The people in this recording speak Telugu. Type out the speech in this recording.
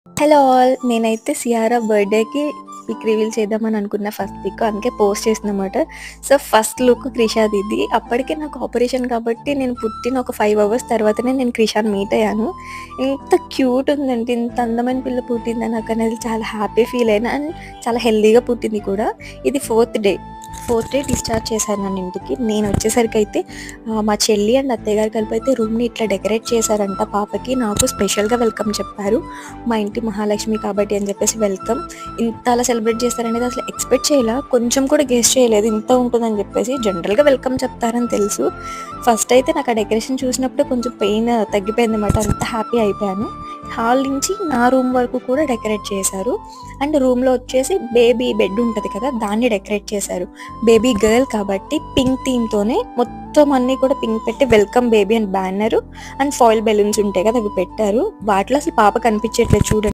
Hello all! నేనైతే సియారా బర్త్‌డేకి పిక్ రివీల్ చేద్దామని అనుకున్న ఫస్ట్ పిక్. అందుకే పోస్ట్ చేశాననమాట. సో, ఫస్ట్ లుక్ క్రిషాది ఇది. అప్పటికే నాకు ఆపరేషన్ కాబట్టి నేను పుట్టిన ఒక 5 అవర్స్ తర్వాతనే నేను క్రిషాని మీట్ అయ్యాను. ఎంత క్యూట్ ఉందంటే, ఇంత అందమైన పిల్ల పుట్టిందా నాకనేది చాలా హ్యాపీ ఫీల్ అయినా. అండ్ చాలా హెల్తీగా పుట్టింది కూడా. ఇది ఫోర్త్ డే డిశ్చార్జ్ చేశారు నన్ను ఇంటికి. నేనొచ్చేసరికైతే మా చెల్లి అండ్ అత్తయ్య గారు కలిపైతే రూమ్‌ని ఇట్లా డెకరేట్ చేశారంట పాపకి. నాకు స్పెషల్‌గా వెల్కమ్ చెప్పారు. మా ఇంటి మహాలక్ష్మి కాబట్టి అని చెప్పేసి వెల్కమ్. ఇంత అలా సెలబ్రేట్ చేస్తారనేది అసలు ఎక్స్‌పెక్ట్ చేయలా. కొంచెం కూడా గెస్ చేయలేదు ఇంత ఉంటుందని చెప్పేసి. జనరల్‌గా వెల్కమ్ చెప్తారని తెలుసు. ఫస్ట్ అయితే నాకు ఆ డెకరేషన్ చూసినప్పుడే కొంచెం పెయిన్ తగ్గిపోయిందనమాట. అంత హ్యాపీ అయిపోయాను. హాల్ నుంచి నా రూమ్ వరకు కూడా డెకరేట్ చేశారు. అండ్ రూమ్‌లో వచ్చేసి బేబీ బెడ్ ఉంటది కదా! దాన్ని డెకరేట్ చేశారు. బేబీ గర్ల్ కాబట్టి పింక్ థీమ్‌తోనే మొత్తం అన్నీ కూడా పింక్ పెట్టి వెల్కమ్ బేబీ అని బ్యానరు అండ్ ఫాయిల్ బెలూన్స్ ఉంటాయి కదా! అవి పెట్టారు. వాటిలో అసలు పాప కనిపించట్లేదు చూడండి.